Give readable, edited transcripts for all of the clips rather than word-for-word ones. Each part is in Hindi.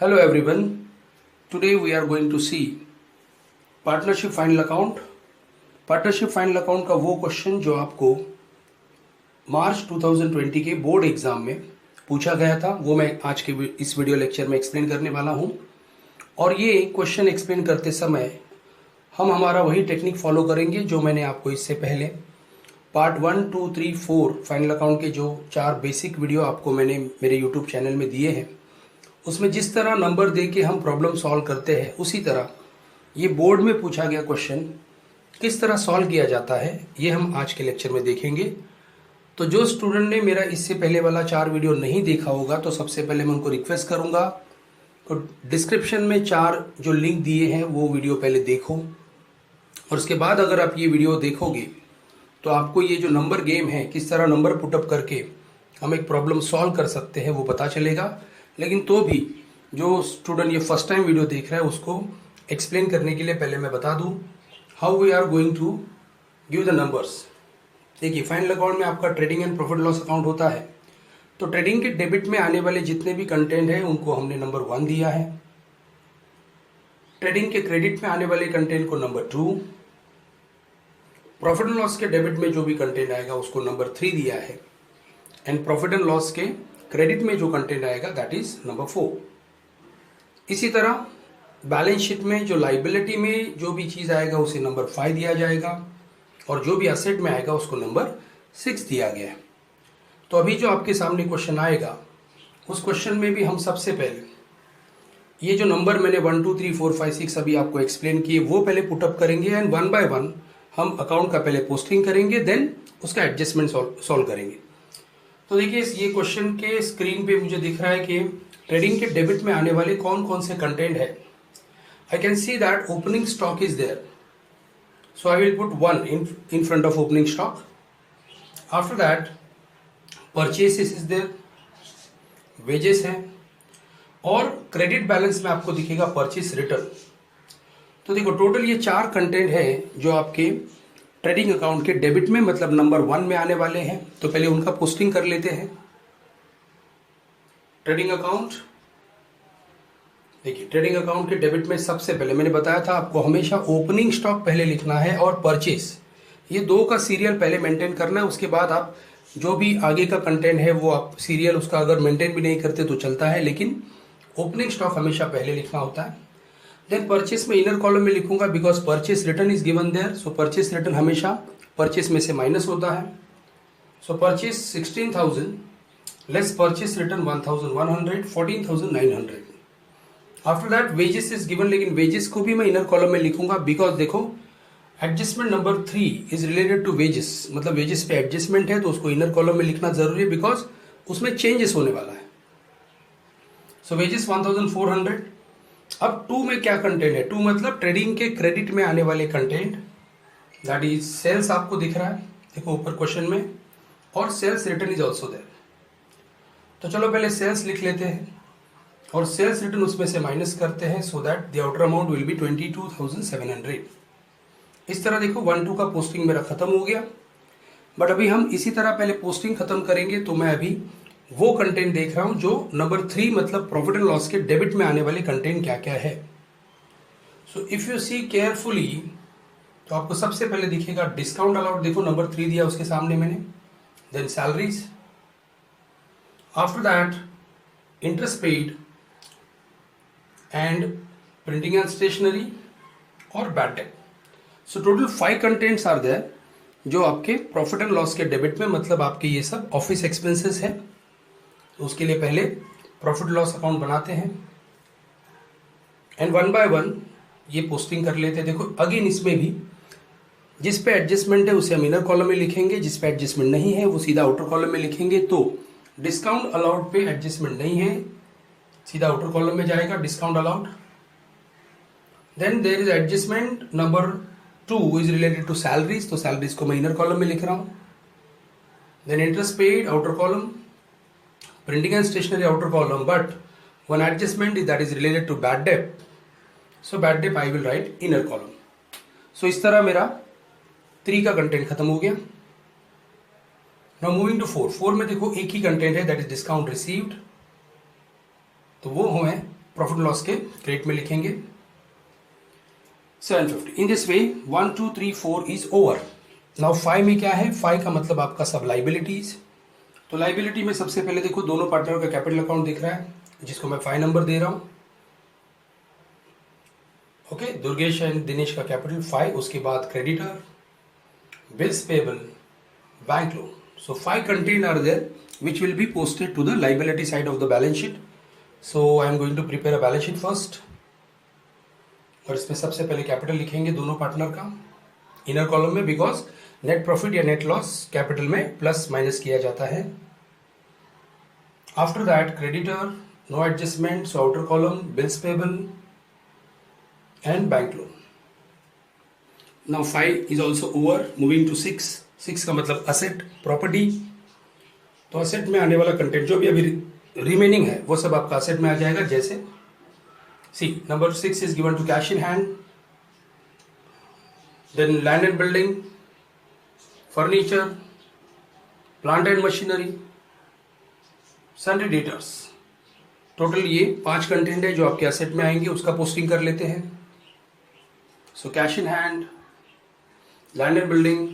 Hello everyone. Today we are going to see partnership final account. Partnership final account का वो क्वेश्चन जो आपको मार्च 2020 के बोर्ड एग्जाम में पूछा गया था, वो मैं आज के इस वीडियो लेक्चर में एक्सप्लेन करने वाला हूं। और ये क्वेश्चन एक्सप्लेन करते समय हम हमारा वही टेक्निक फॉलो करेंगे जो मैंने आपको इससे पहले पार्ट 1, 2, 3, 4 फाइनल अकाउंट के जो 4 बेसिक वीडियो आपको मैंने मेरे यूट्यूब चैनल में दिए हैं, उसमें जिस तरह नंबर दे के हम प्रॉब्लम सॉल्व करते हैं, उसी तरह ये बोर्ड में पूछा गया क्वेश्चन किस तरह सॉल्व किया जाता है, ये हम आज के लेक्चर में देखेंगे। तो जो स्टूडेंट ने मेरा इससे पहले वाला 4 वीडियो नहीं देखा होगा, तो सबसे पहले मैं उनको रिक्वेस्ट करूंगा तो डिस्क्रिप्शन में 4 जो लिंक दिए हैं वो वीडियो पहले देखो, और उसके बाद अगर आप ये वीडियो देखोगे तो आपको ये जो नंबर गेम है, किस तरह नंबर पुटअप करके हम एक प्रॉब्लम सॉल्व कर सकते हैं, वो पता चलेगा। लेकिन तो भी जो स्टूडेंट ये फर्स्ट टाइम वीडियो देख रहा है, उसको एक्सप्लेन करने के लिए पहले मैं बता दूं how we are going to give the numbers. देखिए, फाइनल अकाउंट में आपका trading and profit loss account होता है। तो ट्रेडिंग के डेबिट में आने वाले जितने भी कंटेंट है उनको हमने नंबर 1 दिया है। ट्रेडिंग के क्रेडिट में आने वाले कंटेंट को नंबर 2, प्रॉफिट एंड लॉस के डेबिट में जो भी कंटेंट आएगा उसको नंबर 3 दिया है, एंड प्रॉफिट एंड लॉस के क्रेडिट में जो कंटेंट आएगा दैट इज नंबर 4। इसी तरह बैलेंस शीट में जो लाइबिलिटी में जो भी चीज आएगा उसे नंबर 5 दिया जाएगा, और जो भी असेट में आएगा उसको नंबर 6 दिया गया है। तो अभी जो आपके सामने क्वेश्चन आएगा, उस क्वेश्चन में भी हम सबसे पहले ये जो नंबर मैंने 1, 2, 3, 4, 5, 6 अभी आपको एक्सप्लेन किए वो पहले पुटअप करेंगे, एंड 1 बाय 1 हम अकाउंट का पहले पोस्टिंग करेंगे, देन उसका एडजस्टमेंट सॉल्व करेंगे। तो देखिए, ये क्वेश्चन के स्क्रीन पे मुझे दिख रहा है कि ट्रेडिंग के डेबिट में आने वाले कौन कौन से कंटेंट है। I can see that opening stock is there, so I will put 1 in front of opening stock. After that purchases is there, wages है, और क्रेडिट बैलेंस में आपको दिखेगा परचेस रिटर्न। तो देखो, टोटल ये 4 कंटेंट है जो आपके ट्रेडिंग अकाउंट के डेबिट में मतलब नंबर 1 में आने वाले हैं। तो पहले उनका पोस्टिंग कर लेते हैं। ट्रेडिंग अकाउंट, देखिए ट्रेडिंग अकाउंट के डेबिट में सबसे पहले मैंने बताया था आपको हमेशा ओपनिंग स्टॉक पहले लिखना है, और परचेस, ये 2 का सीरियल पहले मेंटेन करना है। उसके बाद आप जो भी आगे का कंटेंट है वो आप सीरियल उसका अगर मेंटेन भी नहीं करते तो चलता है, लेकिन ओपनिंग स्टॉक हमेशा पहले लिखना होता है। देन परचेस में इनर कॉलम में लिखूंगा because purchase return is given there, so purchase return हमेशा परचेस में से माइनस होता है। So purchase 16,000 less purchase return 1,100, 14,900। After that wages is given, लेकिन वेजेस को भी मैं इनर कॉलम में लिखूंगा बिकॉज देखो adjustment number 3 is related to wages, मतलब वेजेस पे एडजस्टमेंट है तो उसको इनर कॉलम में लिखना जरूरी है बिकॉज उसमें चेंजेस होने वाला है। सो वेजेस 1,400। अब 2 में क्या कंटेंट है, 2 मतलब ट्रेडिंग के क्रेडिट में आने वाले कंटेंट, दैट इज सेल्स आपको दिख रहा है, देखो ऊपर क्वेश्चन में, और sales return is also there. तो चलो पहले सेल्स लिख लेते हैं, और सेल्स रिटर्न उसमें से माइनस करते हैं, so that the outer amount will be 22,700। इस तरह देखो 1, 2 का पोस्टिंग मेरा खत्म हो गया। बट अभी हम इसी तरह पहले पोस्टिंग खत्म करेंगे, तो मैं अभी वो कंटेंट देख रहा हूं जो नंबर 3 मतलब प्रॉफिट एंड लॉस के डेबिट में आने वाले कंटेंट क्या क्या है। So if you see carefully, तो आपको सबसे पहले दिखेगा डिस्काउंट अलाउड, देखो नंबर 3 दिया उसके सामने मैंने, then salaries, after that interest paid and printing and stationery और bad debt. So total 5 contents are there जो आपके प्रॉफिट एंड लॉस के डेबिट में, मतलब आपके ये सब ऑफिस एक्सपेंसेस है। तो उसके लिए पहले प्रॉफिट लॉस अकाउंट बनाते हैं, एंड 1 बाय 1 ये पोस्टिंग कर लेते हैं। देखो अगेन इसमें भी जिस पे एडजस्टमेंट है उसे हम इनर कॉलम में लिखेंगे, जिस पे एडजस्टमेंट नहीं है वो सीधा आउटर कॉलम में लिखेंगे। तो डिस्काउंट अलाउड पे एडजस्टमेंट नहीं है, सीधा आउटर कॉलम में जाएगा discount allowed. Then there is adjustment number 2 is related to salaries, तो सैलरीज को मैं इनर कॉलम में लिख रहा हूं। Then interest paid outer column, printing and stationery outer column, but one adjustment is that is related to bad debt, so bad debt I will write inner column. So इस तरह मेरा 3 का कंटेंट खत्म हो गया। Now moving to 4 में देखो एक ही कंटेंट है, that is discount received, तो वो हमें प्रॉफिट लॉस के क्रेडिट में लिखेंगे 750। इन this way 1 2 3 4 is over. Now 5 में क्या है, 5 का मतलब आपका सब लाइबिलिटीज। तो लाइबिलिटी में सबसे पहले देखो दोनों पार्टनर का कैपिटल अकाउंट दिख रहा है जिसको मैं 5 नंबर दे रहा हूं। ओके, दुर्गेश एंड दिनेश का कैपिटल 5, उसके बाद creditor, bills payable, bank loan. So 5 contained are there which will be posted to the liability side of the balance sheet. So I am going to prepare a balance sheet first. और इसमें सबसे पहले कैपिटल लिखेंगे दोनों पार्टनर का इनर कॉलम में, बिकॉज नेट प्रॉफिट या नेट लॉस कैपिटल में प्लस माइनस किया जाता है। After that creditor, no adjustment, so outer column bills payable and bank loan. Now 5 is also over, moving to 6। 6 का मतलब असेट, प्रॉपर्टी। तो असेट में आने वाला कंटेंट जो भी अभी रिमेनिंग है वो सब आपका असेट में आ जाएगा। जैसे see number 6 is given to cash in hand, then land and building, furniture, plant and machinery, sundry debtors. Total ये 5 कंटेंट है जो आपके असेट में आएंगे, उसका पोस्टिंग कर लेते हैं। So cash in hand, land and building,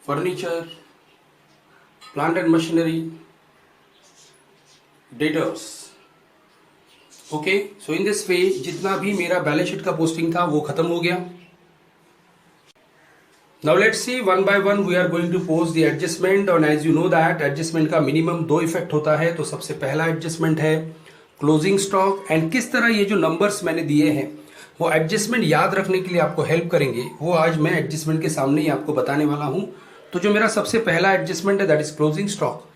furniture, plant and machinery, debtors. Okay, so in this वे जितना भी मेरा बैलेंस शीट का पोस्टिंग था वो खत्म हो गया। Now let's see one by one we are going to post the adjustment. और as you know that adjustment का मिनिमम 2 इफेक्ट होता है। तो सबसे पहला एडजस्टमेंट है क्लोजिंग स्टॉक, एंड किस तरह ये जो नंबर्स मैंने दिए हैं वो एडजस्टमेंट याद रखने के लिए आपको हेल्प करेंगे, वो आज मैं एडजस्टमेंट के सामने ही आपको बताने वाला हूं। तो जो मेरा सबसे पहला एडजस्टमेंट है that is closing stock.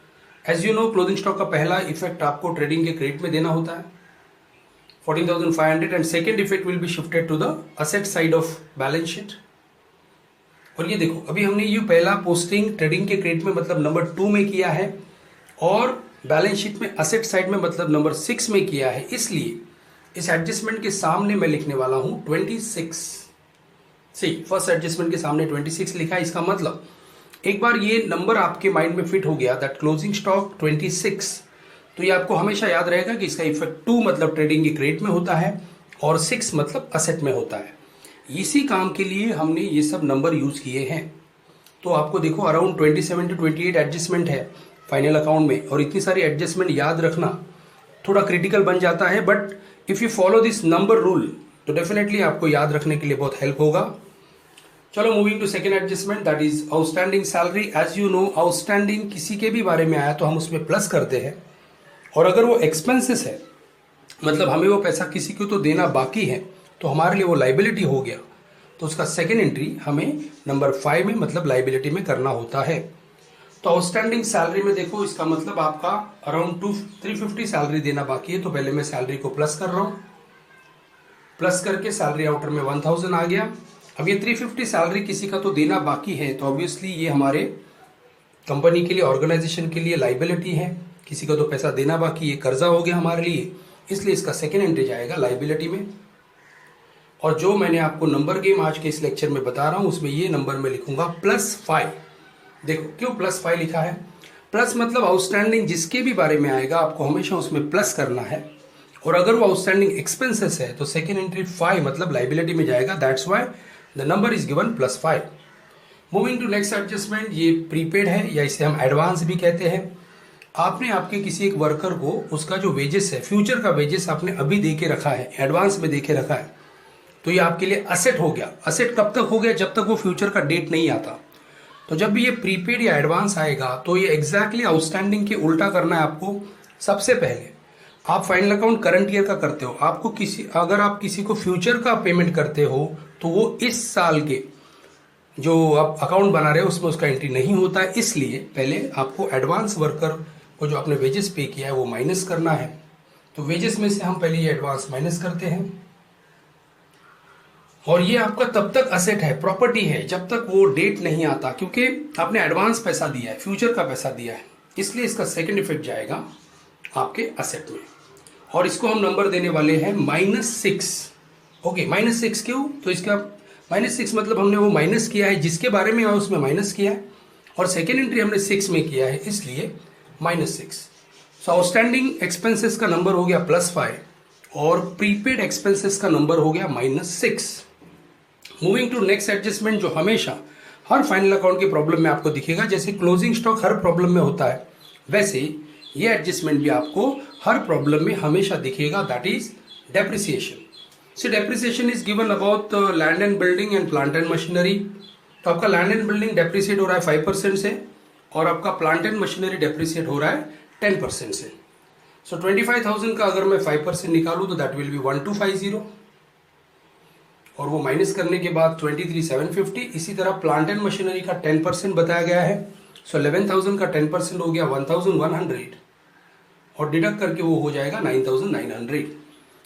As you know closing stock का पहला इफेक्ट आपको ट्रेडिंग के क्रेडिट में देना होता है 14,500, and second effect will be shifted to the asset side of balance sheet. और ये देखो अभी हमने ये पहला पोस्टिंग ट्रेडिंग के क्रेडिट में मतलब नंबर 2 में किया है, और बैलेंस शीट में असेट साइड में मतलब नंबर 6 में किया है। इसलिए इस एडजस्टमेंट के सामने मैं लिखने वाला हूं 26। सी फर्स्ट एडजस्टमेंट के सामने 26 लिखा है। इसका मतलब एक बार ये नंबर आपके माइंड में फिट हो गया दैट क्लोजिंग स्टॉक 26, तो ये आपको हमेशा याद रहेगा कि इसका इफेक्ट 2 मतलब ट्रेडिंग के क्रेडिट में होता है और 6 मतलब असेट में होता है। इसी काम के लिए हमने ये सब नंबर यूज किए हैं। तो आपको देखो अराउंड 27 to 28 एडजस्टमेंट है फाइनल अकाउंट में, और इतनी सारी एडजस्टमेंट याद रखना थोड़ा क्रिटिकल बन जाता है। But if you follow this number rule तो डेफिनेटली आपको याद रखने के लिए बहुत हेल्प होगा। चलो moving to second adjustment that is outstanding salary. As you know outstanding किसी के भी बारे में आया तो हम उसमें प्लस करते हैं, और अगर वो एक्सपेंसेस है मतलब हमें वो पैसा किसी को तो देना बाकी है तो हमारे लिए वो लाइबिलिटी हो गया, तो उसका सेकेंड एंट्री हमें नंबर 5 में मतलब लाइबिलिटी में करना होता है। तो आउटस्टैंडिंग सैलरी में देखो इसका मतलब आपका अराउंड 350 सैलरी देना बाकी है। तो पहले मैं सैलरी को प्लस कर रहा हूं, प्लस करके सैलरी आउटर में 1000 आ गया। अब ये 350 सैलरी किसी का तो देना बाकी है, तो ऑब्वियसली ये हमारे कंपनी के लिए, ऑर्गेनाइजेशन के लिए लाइबिलिटी है। किसी का तो पैसा देना बाकी, ये कर्जा हो गया हमारे लिए, इसलिए इसका सेकेंड एंट्री जाएगा लाइबिलिटी में। और जो मैंने आपको नंबर गेम आज के इस लेक्चर में बता रहा हूं उसमें ये नंबर में लिखूंगा +5। देखो क्यों +5 लिखा है, प्लस मतलब आउटस्टैंडिंग जिसके भी बारे में आएगा आपको हमेशा उसमें प्लस करना है, और अगर वो आउटस्टैंडिंग एक्सपेंसेस है तो सेकेंड एंट्री 5 मतलब लाइबिलिटी में जाएगा। That's why the number is given +5। Moving to next adjustment, ये प्रीपेड है या इसे हम एडवांस भी कहते हैं। आपने आपके किसी एक वर्कर को उसका जो वेजेस है, फ्यूचर का वेजेस आपने अभी दे के रखा है, एडवांस में दे के रखा है, तो ये आपके लिए असेट हो गया। असेट कब तक हो गया, जब तक वो फ्यूचर का डेट नहीं आता। तो जब भी ये प्रीपेड या एडवांस आएगा तो ये एग्जैक्टली आउटस्टैंडिंग के उल्टा करना है आपको। सबसे पहले आप फाइनल अकाउंट करंट ईयर का करते हो, आपको अगर आप किसी को फ्यूचर का पेमेंट करते हो तो वो इस साल के जो आप अकाउंट बना रहे हो उसमें उसका एंट्री नहीं होता है। इसलिए पहले आपको एडवांस वर्कर को जो आपने वेजेस पे किया है वो माइनस करना है। तो वेजेस में से हम पहले ये एडवांस माइनस करते हैं, और ये आपका तब तक असेट है, प्रॉपर्टी है, जब तक वो डेट नहीं आता, क्योंकि आपने एडवांस पैसा दिया है, फ्यूचर का पैसा दिया है, इसलिए इसका सेकंड इफेक्ट जाएगा आपके असेट में। और इसको हम नंबर देने वाले हैं -6। ओके, -6 क्यों, तो इसका -6 मतलब हमने वो माइनस किया है, जिसके बारे में आया उसमें माइनस किया है, और सेकेंड एंट्री हमने 6 में किया है, इसलिए -6। सो आउटस्टैंडिंग एक्सपेंसेस का नंबर हो गया +5, और प्रीपेड एक्सपेंसेस का नंबर हो गया -6। मूविंग टू नेक्स्ट एडजस्टमेंट, जो हमेशा हर फाइनल अकाउंट की प्रॉब्लम में आपको दिखेगा। जैसे क्लोजिंग स्टॉक हर प्रॉब्लम में होता है, वैसे ये एडजस्टमेंट भी आपको हर प्रॉब्लम में हमेशा दिखेगा, that is depreciation. So depreciation is given about land and building and plant and machinery. तो आपका लैंड एंड बिल्डिंग डेप्रिसिएट हो रहा है 5% से, और आपका प्लांट एंड मशीनरी डेप्रिसिएट हो रहा है 10% से। सो 25,000 का अगर मैं 5% निकालूं तो दैट विल बी 1250, और वो माइनस करने के बाद 23,750। इसी तरह प्लांट एंड मशीनरी का 10% बताया गया है। सो 11,000 का 10% हो गया 1,100, और डिडक्ट करके वो हो जाएगा 9,900।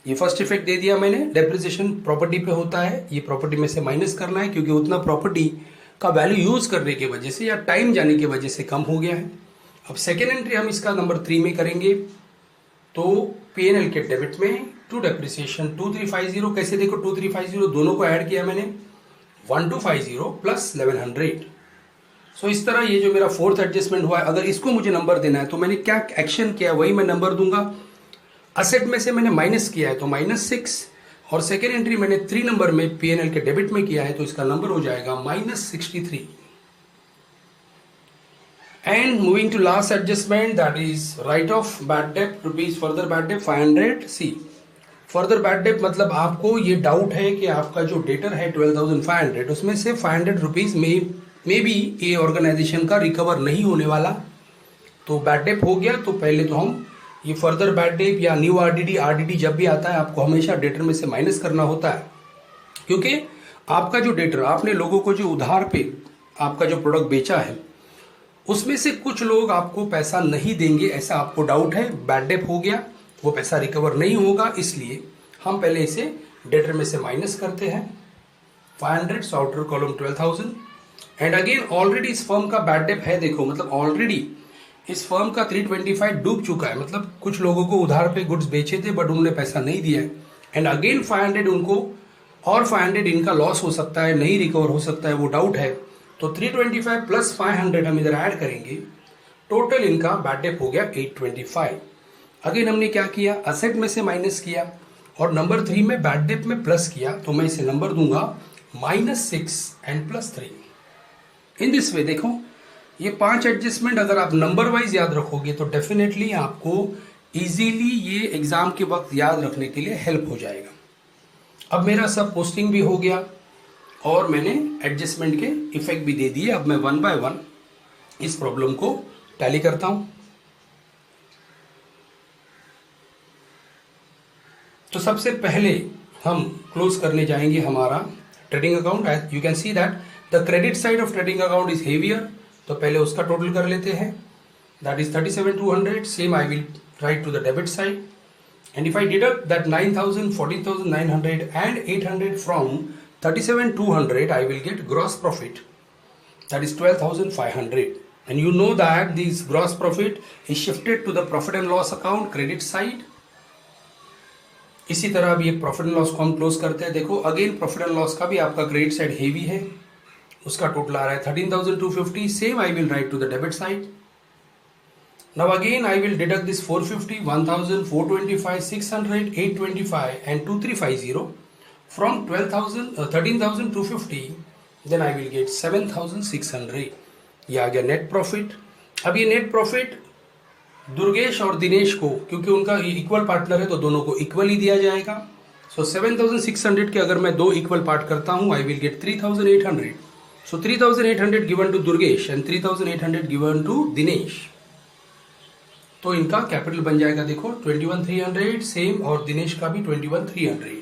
ये फर्स्ट इफेक्ट दे दिया मैंने। डेप्रिसिएशन प्रॉपर्टी पे होता है, ये प्रॉपर्टी में से माइनस करना है, क्योंकि उतना प्रॉपर्टी का वैल्यू यूज करने की वजह से या टाइम जाने की वजह से कम हो गया है। अब सेकेंड एंट्री हम इसका नंबर 3 में करेंगे। तो P&L के डेबिट में टू डेप्रिसिएशन 2350, कैसे देखो 2350 दोनों को ऐड किया मैंने, 1250 प्लस 1100। सो इस तरह ये जो मेरा फोर्थ एडजस्टमेंट हुआ है, अगर इसको मुझे नंबर देना है तो मैंने क्या एक्शन किया वही मैं नंबर दूंगा। असेट में से मैंने माइनस किया है तो -6, और सेकेंड एंट्री मैंने 3 नंबर में P&L के डेबिट में किया है तो इसका नंबर हो जाएगा -63। And moving to last adjustment, that is write off bad debt rupees, further bad debt 500। C further bad debt मतलब आपको ये डाउट है कि आपका जो डेटर है 12,500, उसमें से 500 रुपीज में भी ये ऑर्गेनाइजेशन का रिकवर नहीं होने वाला, तो बैड डेट हो गया। तो पहले तो हम ये फर्दर बैड डेट या न्यू आरडीडी जब भी आता है आपको हमेशा डेटर में से माइनस करना होता है, क्योंकि आपका जो डेटर, आपने लोगों को जो उधार पे आपका जो प्रोडक्ट बेचा है उसमें से कुछ लोग आपको पैसा नहीं देंगे, ऐसा आपको डाउट है, बैड डेट हो गया, वो पैसा रिकवर नहीं होगा, इसलिए हम पहले इसे डेटर में से माइनस करते हैं 500, outer column 12,000। And again already इस फर्म का बैड डेट है, देखो मतलब ऑलरेडी इस फर्म का 325 डूब चुका है, मतलब कुछ लोगों को उधार पे गुड्स बेचे थे बट उन्होंने पैसा नहीं दिया है, एंड अगेन 500 उनको और 500 इनका लॉस हो सकता है, नहीं रिकवर हो सकता है, वो डाउट है। तो 325 प्लस 500 हम इधर ऐड करेंगे, टोटल इनका बैड डेट हो गया 825। अगेन हमने क्या किया, असेट में से माइनस किया और नंबर 3 में बैड डेट में प्लस किया, तो मैं इसे नंबर दूंगा -6 एंड +3। इन दिस वे देखो ये 5 एडजस्टमेंट अगर आप नंबर वाइज याद रखोगे तो डेफिनेटली आपको इजीली ये एग्जाम के वक्त याद रखने के लिए हेल्प हो जाएगा। अब मेरा सब पोस्टिंग भी हो गया और मैंने एडजस्टमेंट के इफेक्ट भी दे दिए। अब मैं 1 बाय 1 इस प्रॉब्लम को टैली करता हूं। तो सबसे पहले हम क्लोज करने जाएंगे हमारा trading account. You can see that the credit side of trading account is heavier, तो पहले उसका टोटल कर लेते हैं, that is 37,200। Same I will write to the debit side, and if I deduct that 9,000, 14,900 and 800 from 37,200, I will get gross profit, that is 12,500, and you know that this gross profit is shifted to the profit and loss account credit side। इसी तरह अब ये प्रॉफिट एंड लॉस को हम क्लोज करते हैं। देखो अगेन प्रॉफिट एंड लॉस का भी आपका क्रेडिट साइड हेवी है, उसका टोटल आ रहा है 13,250। Same I will write to the debit side. Now again I will deduct this 450, 1,000, 425, 600, 825 and 2350 from 13,250, then I will get 7,600। ये आ गया नेट प्रॉफिट। अब ये नेट प्रॉफिट दुर्गेश और दिनेश को, क्योंकि उनका इक्वल पार्टनर है तो दोनों को इक्वल ही दिया जाएगा। सो 7,600 के अगर मैं 2 इक्वल पार्ट करता हूं, I will get 3,800। So 3,800 given to Durgesh and 3,800 given to Dinesh, तो इनका कैपिटल बन जाएगा देखो 21,300 सेम, और दिनेश का भी 21,300।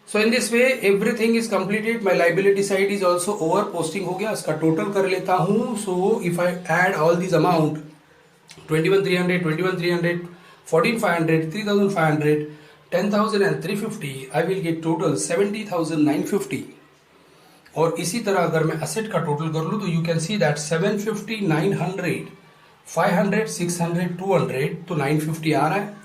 So in this way everything is completed. My liability side is also over. Posting हो गया, इसका टोटल कर लेता हूं। So if I add all this amount 21,300, 21,300, 14,500, 3,500, 10,000 and 350, I will get total 70,950। और इसी तरह अगर मैं असेट का टोटल कर लूं तो यू कैन सी दैट 750, 900, 500, 600, 200, तो 950 आ रहा है।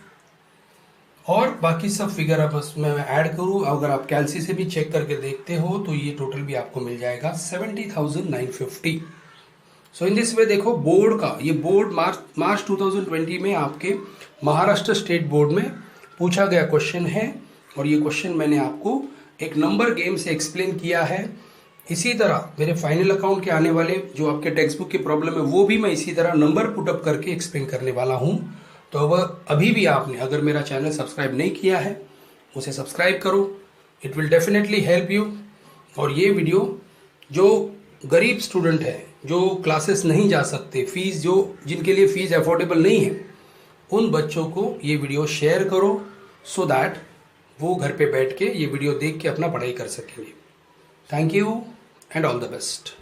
और बाकी सब फिगर अब उसमें मैं ऐड करूं, अगर आप कैलसी से भी चेक करके देखते हो तो ये टोटल भी आपको मिल जाएगा 70,950। सो इन दिस वे देखो बोर्ड का, ये बोर्ड मार्च 2020 में आपके महाराष्ट्र स्टेट बोर्ड में पूछा गया क्वेश्चन है और ये क्वेश्चन मैंने आपको एक नंबर गेम से एक्सप्लेन किया है। इसी तरह मेरे फाइनल अकाउंट के आने वाले जो आपके टेक्स्ट बुक की प्रॉब्लम है वो भी मैं इसी तरह नंबर पुटअप करके एक्सप्लेन करने वाला हूँ। तो वह अभी भी आपने अगर मेरा चैनल सब्सक्राइब नहीं किया है उसे सब्सक्राइब करो, it will definitely help you. और ये वीडियो जो गरीब स्टूडेंट है, जो क्लासेस नहीं जा सकते, फीस जो जिनके लिए फ़ीस अफोर्डेबल नहीं है, उन बच्चों को ये वीडियो शेयर करो सो दैट वो घर पे बैठ के ये वीडियो देख के अपना पढ़ाई कर सकेंगे। Thank you and all the best.